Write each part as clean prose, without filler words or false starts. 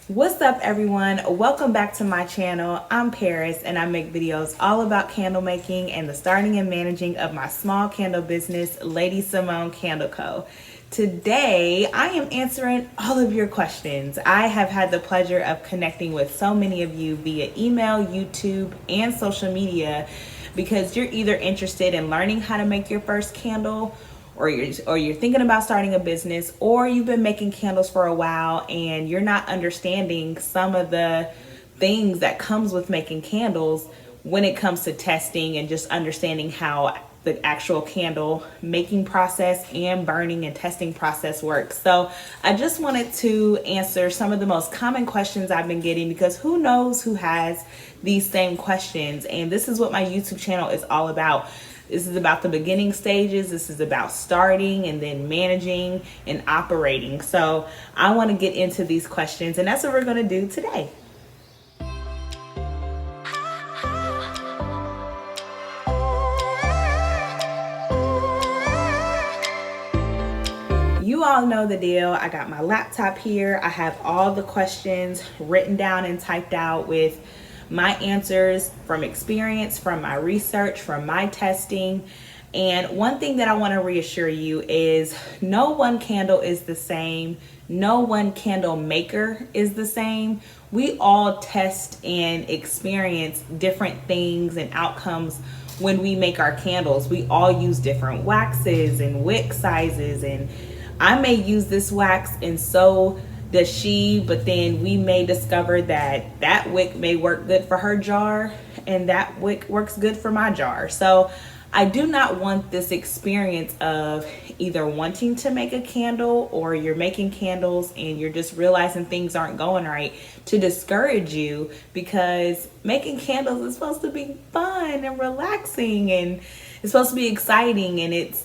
What's up, everyone? Welcome back to my channel. I'm Paris and I make videos all about candle making and the starting and managing of my small candle business, LadyCIMONNE Candle Co. Today, I am answering all of your questions. I have had the pleasure of connecting with so many of you via email, YouTube, and social media because you're either interested in learning how to make your first candle, or you're thinking about starting a business, or you've been making candles for a while and you're not understanding some of the things that comes with making candles when it comes to testing and just understanding how the actual candle making process and burning and testing process works. So I just wanted to answer some of the most common questions I've been getting, because who knows who has these same questions. And this is what my YouTube channel is all about. This is about the beginning stages. This is about starting and then managing and operating. So I want to get into these questions, and that's what we're going to do today. You all know the deal. I got my laptop here. I have all the questions written down and typed out with my answers from experience, from my research, from my testing. And one thing that I want to reassure you is no one candle is the same. No one candle maker is the same. We all test and experience different things and outcomes when we make our candles. We all use different waxes and wick sizes, and I may use this wax and so does she, but then we may discover that that wick may work good for her jar and that wick works good for my jar. So I do not want this experience of either wanting to make a candle or you're making candles and you're just realizing things aren't going right to discourage you, because making candles is supposed to be fun and relaxing and it's supposed to be exciting, and it's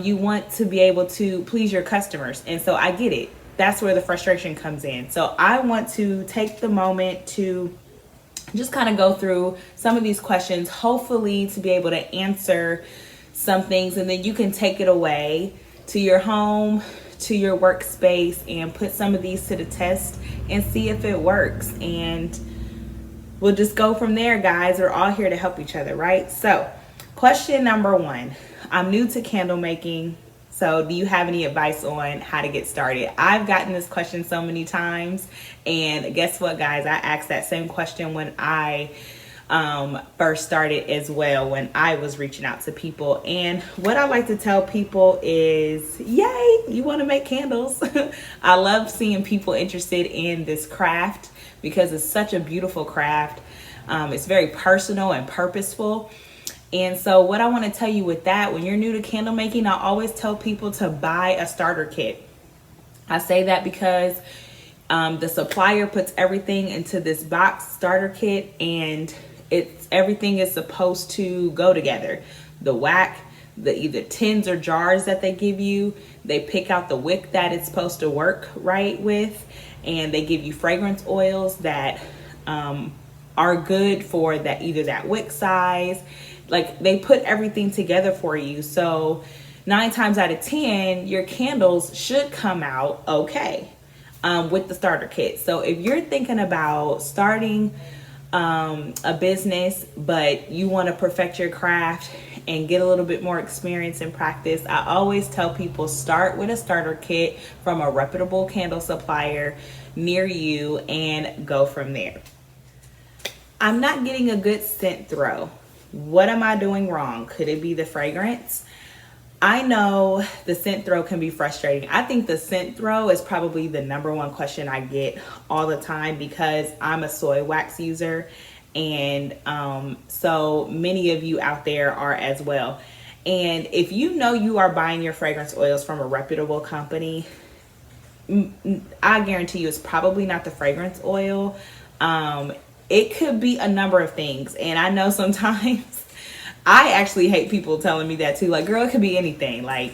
you want to be able to please your customers. And so I get it. That's where the frustration comes in. So I want to take the moment to just kind of go through some of these questions, hopefully to be able to answer some things, and then you can take it away to your home, to your workspace, and put some of these to the test and see if it works. And we'll just go from there, guys. We're all here to help each other, right? So question number one, I'm new to candle making. So do you have any advice on how to get started? I've gotten this question so many times, and guess what, guys? I asked that same question when I first started as well, when I was reaching out to people. And what I like to tell people is, yay, you want to make candles. I love seeing people interested in this craft because it's such a beautiful craft. It's very personal and purposeful. And so what I want to tell you with that, when you're new to candle making, I always tell people to buy a starter kit. I say that because the supplier puts everything into this box starter kit, and everything is supposed to go together. The wax, the either tins or jars that they give you, they pick out the wick that it's supposed to work right with, and they give you fragrance oils that are good for that, either that wick size. Like, they put everything together for you. So 9 times out of 10, your candles should come out okay with the starter kit. So if you're thinking about starting a business, but you want to perfect your craft and get a little bit more experience and practice, I always tell people start with a starter kit from a reputable candle supplier near you and go from there. I'm not getting a good scent throw. What am I doing wrong? Could it be the fragrance? I know the scent throw can be frustrating. I think the scent throw is probably the number one question I get all the time, because I'm a soy wax user, and so many of you out there are as well. And if you know you are buying your fragrance oils from a reputable company, I guarantee you it's probably not the fragrance oil. It could be a number of things. And I know sometimes I actually hate people telling me that too. Like, girl, it could be anything. Like,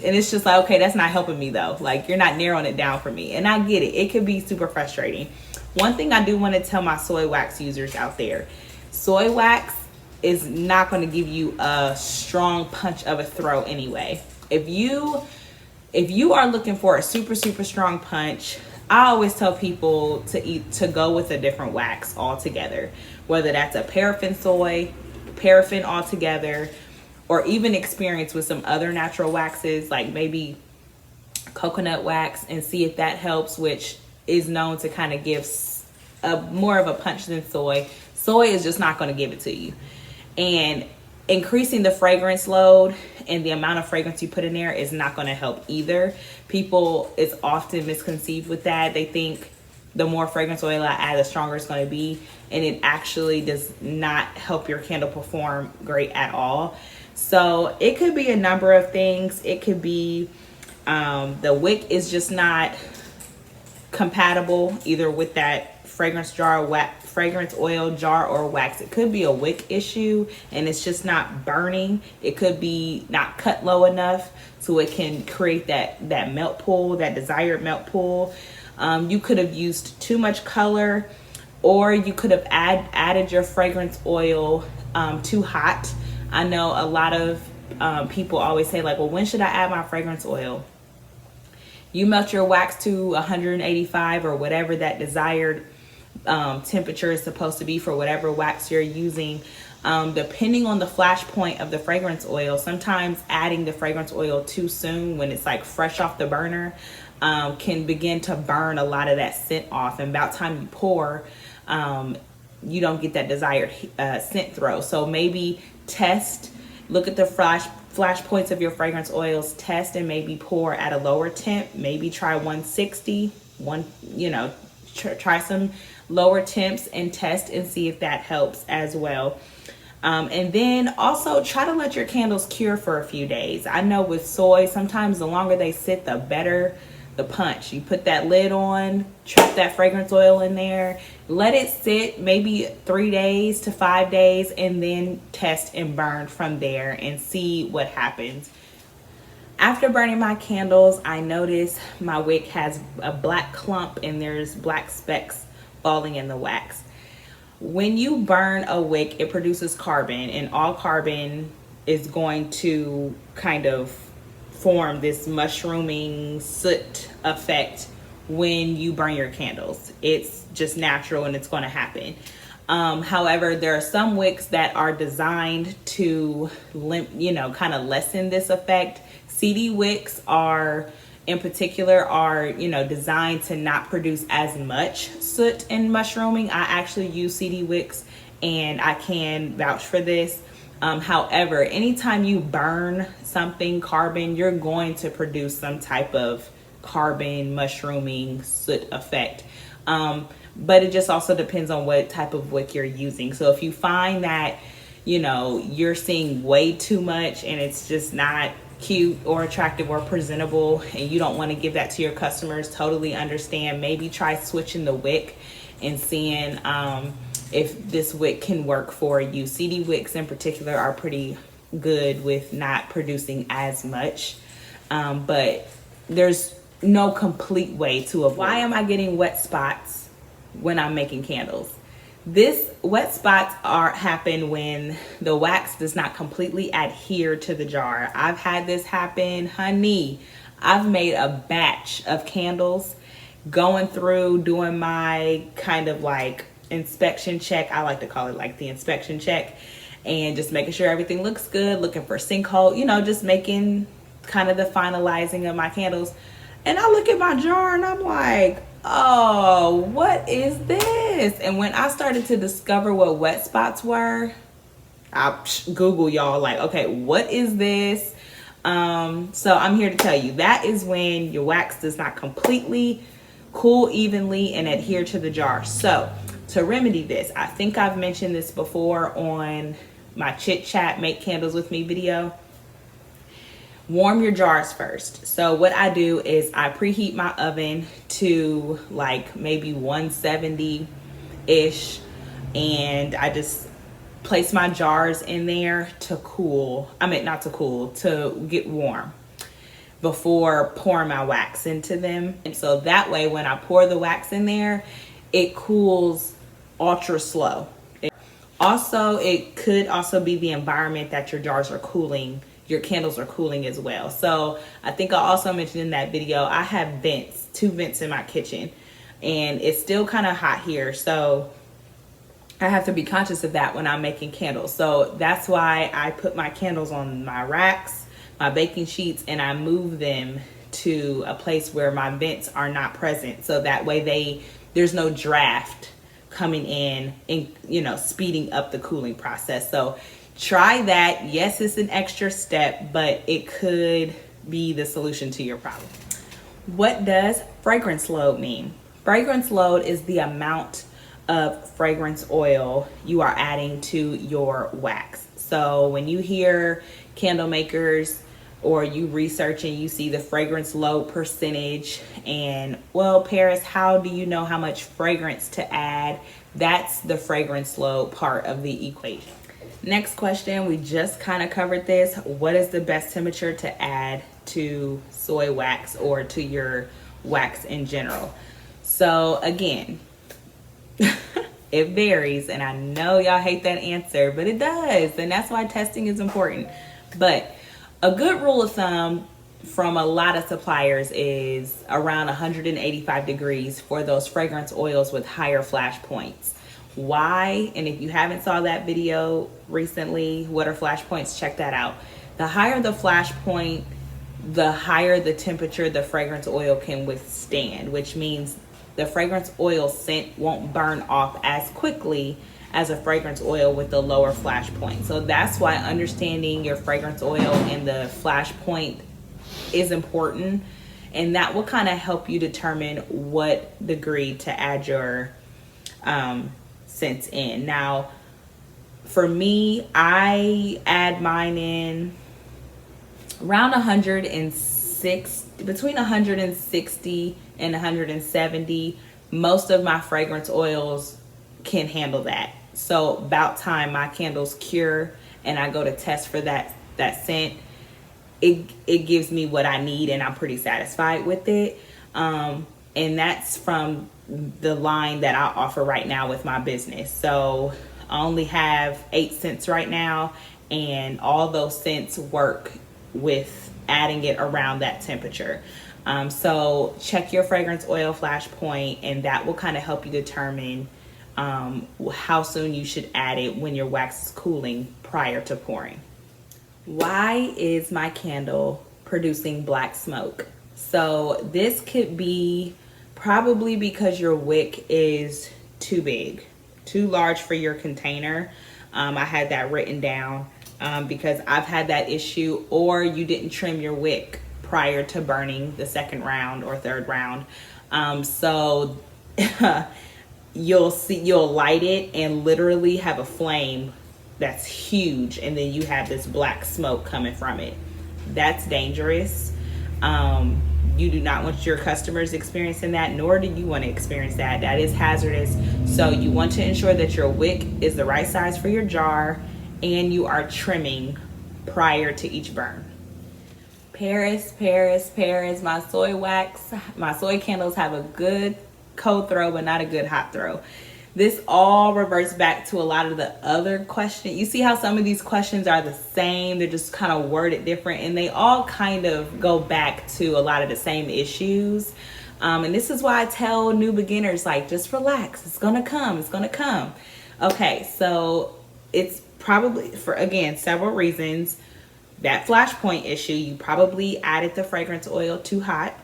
and it's just like, okay, that's not helping me though. Like, you're not narrowing it down for me. And I get it. It could be super frustrating. One thing I do want to tell my soy wax users out there, soy wax is not going to give you a strong punch of a throw anyway. If you are looking for a super strong punch, I always tell people to go with a different wax altogether, whether that's a paraffin altogether, or even experience with some other natural waxes, like maybe coconut wax, and see if that helps, which is known to kind of give more of a punch than soy. Soy is just not going to give it to you. And increasing the fragrance load and the amount of fragrance you put in there is not going to help either. People, it's often misconceived with that. They think the more fragrance oil I add, the stronger it's going to be, and it actually does not help your candle perform great at all. So it could be a number of things. It could be the wick is just not compatible either with that fragrance oil jar or wax. It could be a wick issue and it's just not burning. It could be not cut low enough so it can create that melt pool, that desired melt pool. You could have used too much color, or you could have added your fragrance oil too hot. I know a lot of people always say, like, well, when should I add my fragrance oil? You melt your wax to 185 or whatever that desired temperature is supposed to be for whatever wax you're using. Depending on the flash point of the fragrance oil, sometimes adding the fragrance oil too soon when it's like fresh off the burner can begin to burn a lot of that scent off, and about time you pour, you don't get that desired scent throw. So maybe look at the flash points of your fragrance oils, test and maybe pour at a lower temp. Maybe try 160, try some lower temps and test and see if that helps as well. And then also try to let your candles cure for a few days. I know with soy, sometimes the longer they sit, the better the punch. You put that lid on, trap that fragrance oil in there, let it sit maybe 3 days to 5 days, and then test and burn from there and see what happens. After burning my candles, I noticed my wick has a black clump and there's black specks falling in the wax. When you burn a wick, it produces carbon, and all carbon is going to kind of form this mushrooming soot effect when you burn your candles. It's just natural and it's going to happen. However, there are some wicks that are designed to kind of lessen this effect. CD wicks in particular are designed to not produce as much soot and mushrooming. I actually use CD wicks and I can vouch for this. However, anytime you burn something carbon, you're going to produce some type of carbon mushrooming soot effect. But it just also depends on what type of wick you're using. So if you find that, you're seeing way too much and it's just not cute or attractive or presentable, and you don't want to give that to your customers, totally understand. Maybe try switching the wick and seeing if this wick can work for you. CD wicks in particular are pretty good with not producing as much, but there's no complete way to avoid. Why am I getting wet spots when I'm making candles? This wet spots happen when the wax does not completely adhere to the jar. I've had this happen, honey. I've made a batch of candles, going through doing my kind of like inspection check. I like to call it like the inspection check, and just making sure everything looks good, looking for sinkhole, just making kind of the finalizing of my candles. And I look at my jar and I'm like, oh, what is this? And when I started to discover what wet spots were, I Google, y'all, like, okay, what is this? So I'm here to tell you, that is when your wax does not completely cool evenly and adhere to the jar. So to remedy this, I think I've mentioned this before on my Chit Chat Make Candles With Me video. Warm your jars first. So what I do is I preheat my oven to like maybe 170-ish, and I just place my jars in there to get warm before pouring my wax into them. And so that way when I pour the wax in there, it cools ultra slow. Also, it could also be the environment that your jars are cooling your candles are cooling as well. So I think I also mentioned in that video, I have vents, 2 vents in my kitchen, and it's still kind of hot here. So I have to be conscious of that when I'm making candles. So that's why I put my candles on my racks, my baking sheets, and I move them to a place where my vents are not present. So that way there's no draft coming in and, you know, speeding up the cooling process. So try that. Yes, it's an extra step, but it could be the solution to your problem. What does fragrance load mean? Fragrance load is the amount of fragrance oil you are adding to your wax. So when you hear candle makers or you research and you see the fragrance load percentage and, well, Paris, how do you know how much fragrance to add? That's the fragrance load part of the equation. Next question, we just kind of covered this. What is the best temperature to add to soy wax or to your wax in general? So again, it varies, and I know y'all hate that answer, but it does, and that's why testing is important. But a good rule of thumb from a lot of suppliers is around 185 degrees for those fragrance oils with higher flash points. Why? And if you haven't saw that video recently, what are flash points? Check that out. The higher the flash point, the higher the temperature the fragrance oil can withstand, which means the fragrance oil scent won't burn off as quickly as a fragrance oil with the lower flash point. So that's why understanding your fragrance oil and the flash point is important, and that will kind of help you determine what degree to add your scents in. Now, for me, I add mine in around 106, between 160 and 170. Most of my fragrance oils can handle that. So about time my candles cure and I go to test for that scent, it gives me what I need and I'm pretty satisfied with it. And that's from the line that I offer right now with my business. So I only have 8 scents right now, and all those scents work with adding it around that temperature. So check your fragrance oil flash point, and that will kind of help you determine how soon you should add it when your wax is cooling prior to pouring. Why is my candle producing black smoke? So this could be probably because your wick is too big, too large for your container. I had that written down because I've had that issue, or you didn't trim your wick prior to burning the second round or third round. So you'll light it and literally have a flame that's huge, and then you have this black smoke coming from it. That's dangerous. You do not want your customers experiencing that, nor do you want to experience that. That is hazardous. So you want to ensure that your wick is the right size for your jar and you are trimming prior to each burn. Paris, my soy wax, my soy candles have a good cold throw, but not a good hot throw. This all reverts back to a lot of the other questions. You see how some of these questions are the same, they're just kind of worded different, and they all kind of go back to a lot of the same issues. And this is why I tell new beginners, like, just relax, it's gonna come, it's gonna come. Okay, so it's probably for, again, several reasons. That flash point issue, you probably added the fragrance oil too hot.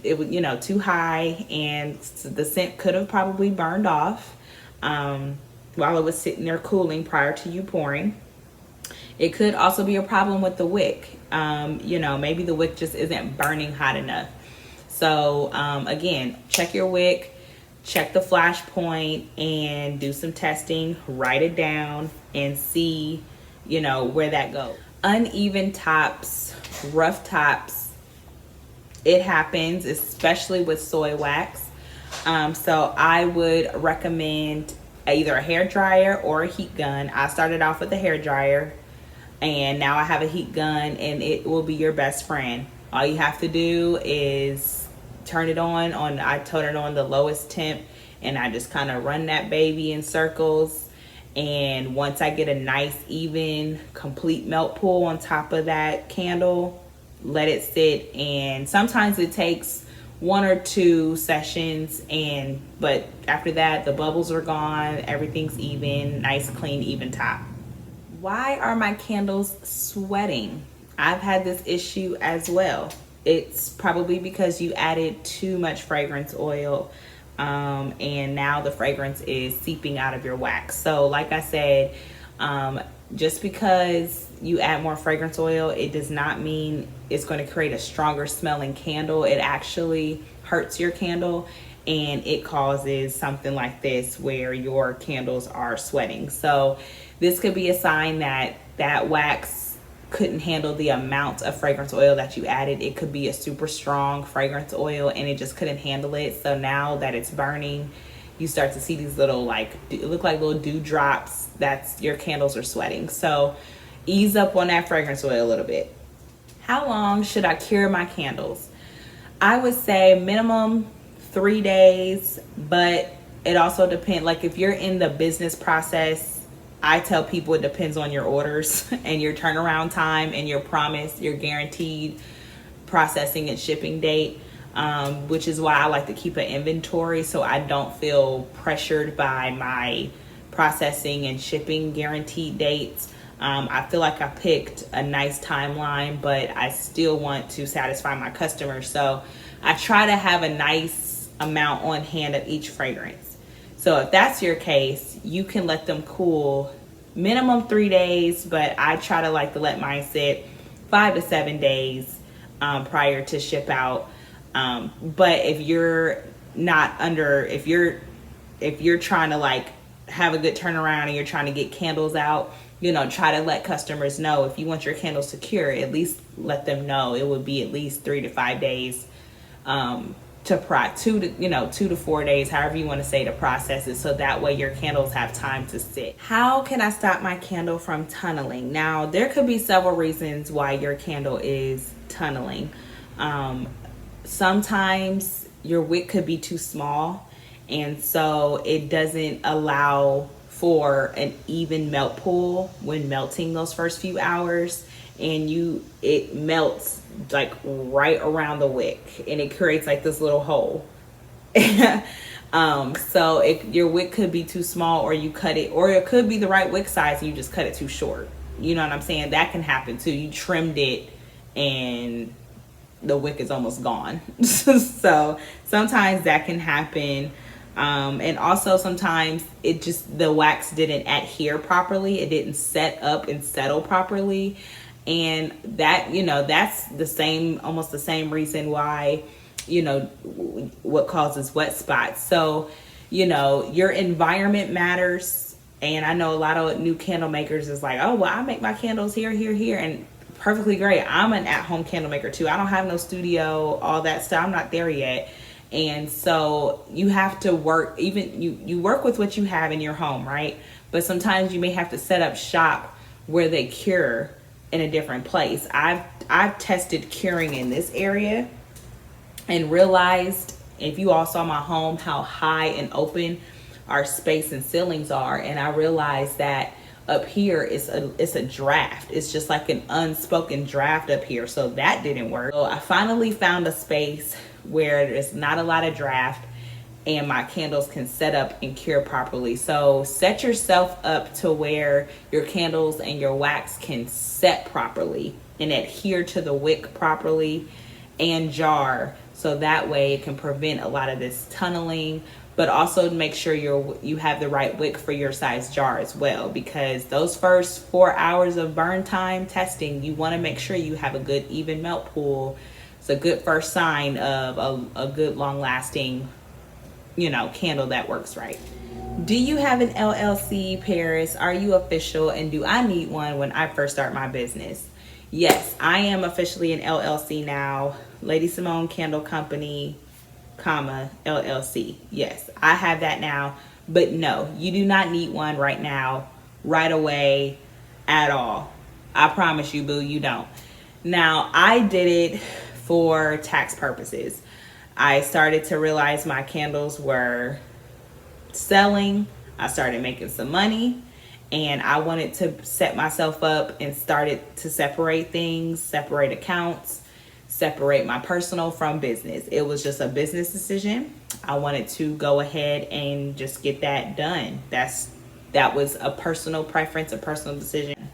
It was, too high, and the scent could have probably burned off while it was sitting there cooling prior to you pouring. It could also be a problem with the wick. Maybe the wick just isn't burning hot enough. So again, check your wick, check the flash point, and do some testing. Write it down and see, where that goes. Uneven tops, rough tops, it happens, especially with soy wax. So I would recommend either a hair dryer or a heat gun. I started off with a hair dryer, and now I have a heat gun, and it will be your best friend. All you have to do is turn it on I turn it on the lowest temp, and I just kind of run that baby in circles, And once I get a nice, even, complete melt pool on top of that candle, let it sit. And sometimes it takes 1 or 2 sessions, but after that, the bubbles are gone, everything's even, nice, clean, even top. Why are my candles sweating? I've had this issue as well. It's probably because you added too much fragrance oil, and now the fragrance is seeping out of your wax. So like I said, just because you add more fragrance oil, it does not mean it's going to create a stronger smelling candle. It actually hurts your candle, and it causes something like this where your candles are sweating. So this could be a sign that that wax couldn't handle the amount of fragrance oil that you added. It could be a super strong fragrance oil and it just couldn't handle it. So now that it's burning, you start to see these little, it look like little dewdrops. That's your candles are sweating. So ease up on that fragrance oil a little bit. How long should I cure my candles? I would say minimum 3 days, but it also depends. Like if you're in the business process, I tell people it depends on your orders and your turnaround time and your promise, your guaranteed processing and shipping date, which is why I like to keep an inventory so I don't feel pressured by my processing and shipping guaranteed dates. I feel like I picked a nice timeline, but I still want to satisfy my customers. So I try to have a nice amount on hand of each fragrance. So if that's your case, you can let them cool minimum 3 days, but I try to let mine sit 5 to 7 days prior to ship out. But if you're if you're trying to have a good turnaround and you're trying to get candles out, try to let customers know. If you want your candles secure, at least let them know it would be at least 3 to 5 days to 2 to 4 days, however you want to say, to process it, so that way your candles have time to sit. How can I stop my candle from tunneling? Now, there could be several reasons why your candle is tunneling. Sometimes your wick could be too small, and so it doesn't allow for an even melt pool when melting those first few hours, and it melts right around the wick, and it creates this little hole. So your wick could be too small, or you cut it, or it could be the right wick size and you just cut it too short. You know what I'm saying? That can happen too. You trimmed it and the wick is almost gone. So sometimes that can happen. And also sometimes the wax didn't adhere properly. It didn't set up and settle properly. And that, that's almost the same reason why, what causes wet spots. So, your environment matters. And I know a lot of new candle makers is oh, well, I make my candles here, and perfectly great. I'm an at-home candle maker too. I don't have no studio, all that stuff. I'm not there yet. And so you have to work, even you work with what you have in your home, right? But sometimes you may have to set up shop where they cure in a different place. I've tested curing in this area and realized, if you all saw my home, how high and open our space and ceilings are. And I realized that up here it's a draft. It's just like an unspoken draft up here. So that didn't work. So I finally found a space where there's not a lot of draft and my candles can set up and cure properly. So set yourself up to where your candles and your wax can set properly and adhere to the wick properly and jar, so that way it can prevent a lot of this tunneling, but also make sure you have the right wick for your size jar as well, because those first 4 hours of burn time testing, you want to make sure you have a good even melt pool. It's a good first sign of a good long lasting candle that works right. Do you have an LLC, Paris? Are you official? And do I need one when I first start my business? Yes, I am officially an LLC now. LadyCIMONNE Candle Company, LLC. Yes, I have that now. But no, you do not need one right now, right away, at all. I promise you, boo, you don't. Now, I did it for tax purposes. I started to realize my candles were selling. I started making some money, and I wanted to set myself up and started to separate things, separate accounts, separate my personal from business. It was just a business decision. I wanted to go ahead and just get that done. That was a personal preference, a personal decision.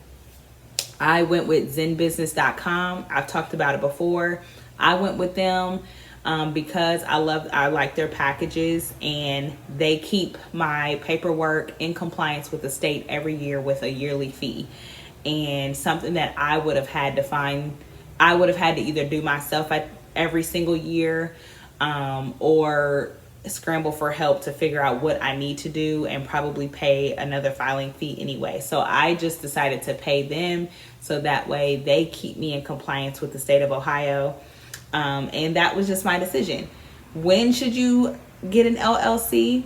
I went with zenbusiness.com. I've talked about it before. I went with them because I like their packages, and they keep my paperwork in compliance with the state every year with a yearly fee. And something that I would have had to either do myself every single year or scramble for help to figure out what I need to do and probably pay another filing fee anyway. So I just decided to pay them so that way they keep me in compliance with the state of Ohio. And that was just my decision. When should you get an LLC?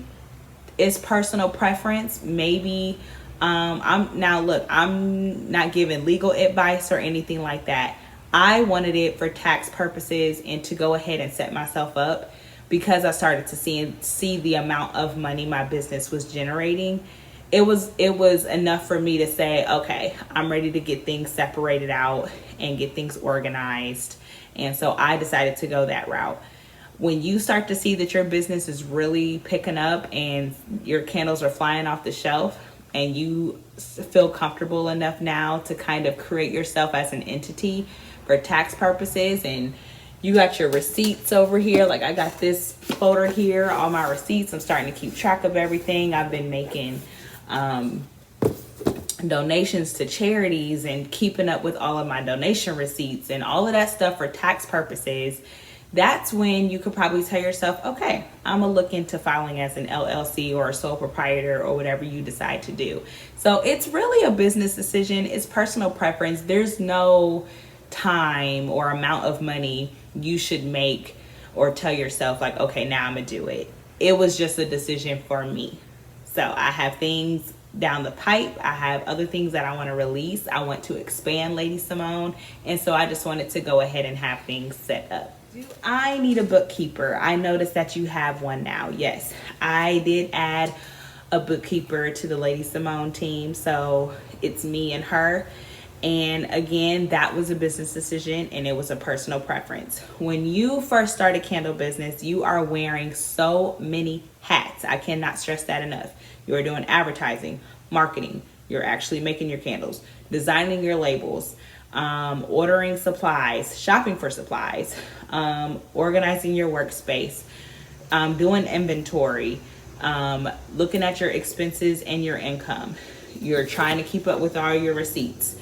It's personal preference. Maybe I'm not giving legal advice or anything like that. I wanted it for tax purposes and to go ahead and set myself up because I started to see the amount of money my business was generating. It was enough for me to say, okay, I'm ready to get things separated out and get things organized. And so I decided to go that route. When you start to see that your business is really picking up and your candles are flying off the shelf and you feel comfortable enough now to kind of create yourself as an entity for tax purposes, and you got your receipts over here, like I got this folder here, all my receipts. I'm starting to keep track of everything. I've been making donations to charities and keeping up with all of my donation receipts and all of that stuff for tax purposes. That's when you could probably tell yourself, okay, I'm gonna look into filing as an LLC or a sole proprietor or whatever you decide to do. So it's really a business decision. It's personal preference. There's no time or amount of money you should make or tell yourself like, okay, now I'm gonna do it. It was just a decision for me. So I have things down the pipe. I have other things that I want to release. I want to expand Lady Simone. And so I just wanted to go ahead and have things set up. Do I need a bookkeeper? I noticed that you have one now. Yes, I did add a bookkeeper to the Lady Simone team. So it's me and her. And again, that was a business decision and it was a personal preference. When you first start a candle business, you are wearing so many hats. I cannot stress that enough. You are doing advertising, marketing. You're actually making your candles, designing your labels, ordering supplies, shopping for supplies, organizing your workspace, doing inventory, looking at your expenses and your income. You're trying to keep up with all your receipts.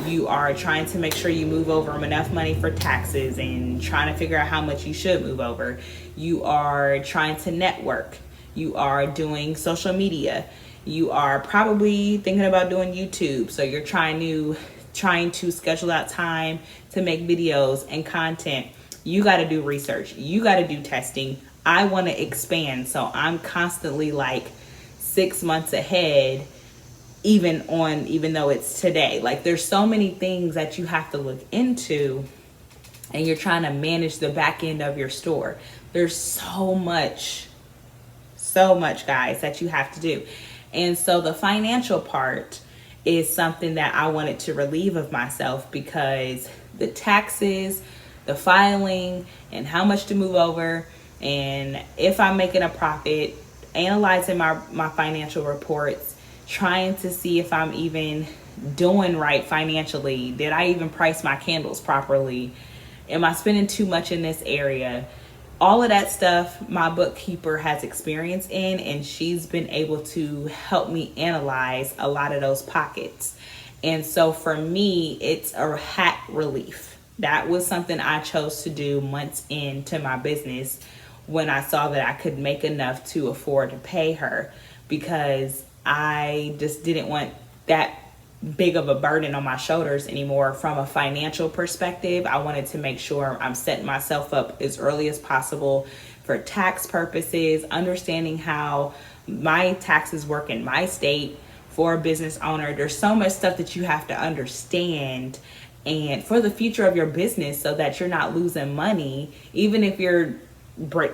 You are trying to make sure you move over enough money for taxes and trying to figure out how much you should move over. You are trying to network. You are doing social media. You are probably thinking about doing YouTube. So you're trying to schedule out time to make videos and content. You got to do research. You got to do testing. I want to expand. So I'm constantly like 6 months ahead, even though it's today. Like there's so many things that you have to look into, and you're trying to manage the back end of your store. There's so much guys that you have to do. And so the financial part is something that I wanted to relieve of myself, because the taxes, the filing, and how much to move over, and if I'm making a profit, analyzing my financial reports, trying to see if I'm even doing right financially. Did I even price my candles properly? Am I spending too much in this area? All of that stuff my bookkeeper has experience in, and she's been able to help me analyze a lot of those pockets. And so for me, it's a hat relief. That was something I chose to do months into my business when I saw that I could make enough to afford to pay her, because I just didn't want that big of a burden on my shoulders anymore from a financial perspective. I wanted to make sure I'm setting myself up as early as possible for tax purposes, understanding how my taxes work in my state for a business owner. There's so much stuff that you have to understand, and for the future of your business, so that you're not losing money. Even if you're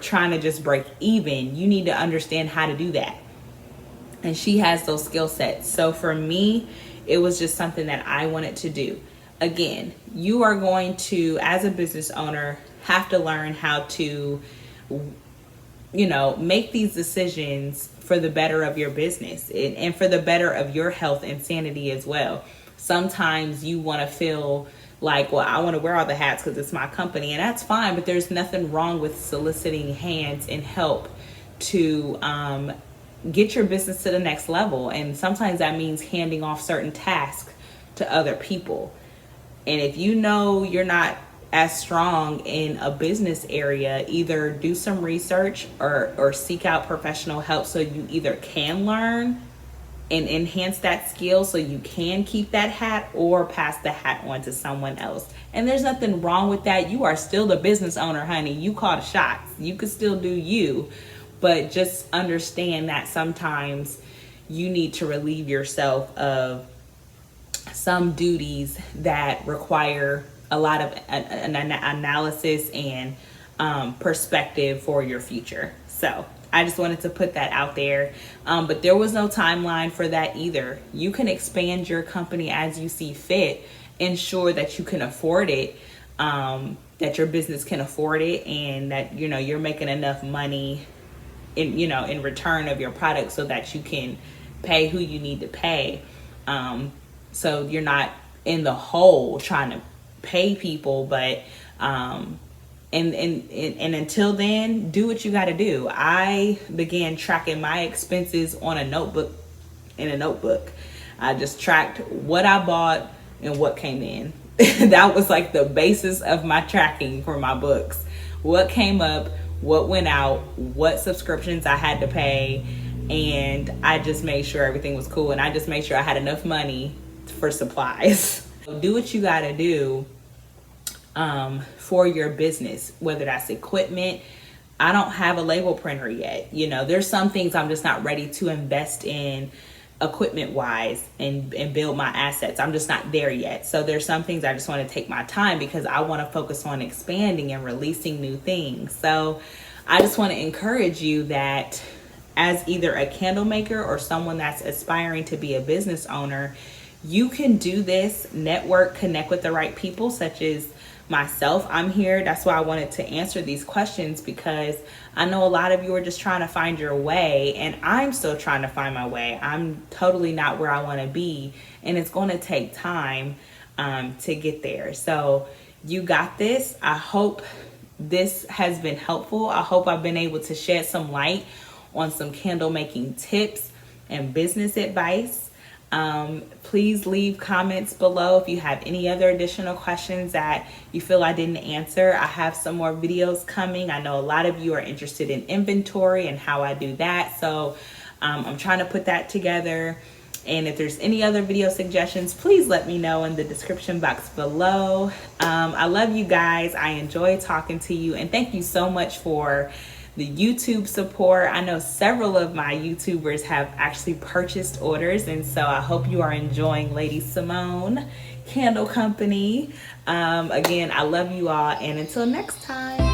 trying to just break even, you need to understand how to do that. and she has those skill sets. So for me, it was just something that I wanted to do. Again, you are going to, as a business owner, have to learn how to, make these decisions for the better of your business and for the better of your health and sanity as well. Sometimes you want to feel like, well, I want to wear all the hats because it's my company, and that's fine, but there's nothing wrong with soliciting hands and help to get your business to the next level. And sometimes that means handing off certain tasks to other people. And if you know you're not as strong in a business area, either do some research or seek out professional help so you either can learn and enhance that skill so you can keep that hat, or pass the hat on to someone else. And there's nothing wrong with that. You are still the business owner, honey. You call the shots. You could still do you, but just understand that sometimes you need to relieve yourself of some duties that require a lot of an analysis and perspective for your future. So I just wanted to put that out there. But there was no timeline for that either. You can expand your company as you see fit. Ensure that you can afford it, that your business can afford it, and that, you're making enough money in return of your product so that you can pay who you need to pay. So you're not in the hole trying to pay people, but and until then, do what you got to do. I began tracking my expenses on a notebook. I just tracked what I bought and what came in. That was like the basis of my tracking for my books. What came up, what went out, what subscriptions I had to pay, and I just made sure everything was cool, and I just made sure I had enough money for supplies. Do what you got to do for your business, whether that's equipment. I don't have a label printer yet. There's some things I'm just not ready to invest in equipment wise and build my assets. I'm just not there yet. So there's some things I just want to take my time because I want to focus on expanding and releasing new things. So I just want to encourage you that as either a candle maker or someone that's aspiring to be a business owner, you can do this, network, connect with the right people, such as myself. I'm here. That's why I wanted to answer these questions, because I know a lot of you are just trying to find your way, and I'm still trying to find my way. I'm totally not where I want to be, and it's going to take time to get there. So you got this. I hope this has been helpful. I hope I've been able to shed some light on some candle making tips and business advice. Please leave comments below if you have any other additional questions that you feel I didn't answer. I have some more videos coming. I know a lot of you are interested in inventory and how I do that. So I'm trying to put that together. And if there's any other video suggestions, please let me know in the description box below. I love you guys. I enjoy talking to you. And thank you so much for the YouTube support. I know several of my YouTubers have actually purchased orders, and so I hope you are enjoying LadyCIMONNE Candle Company. Again, I love you all, and until next time.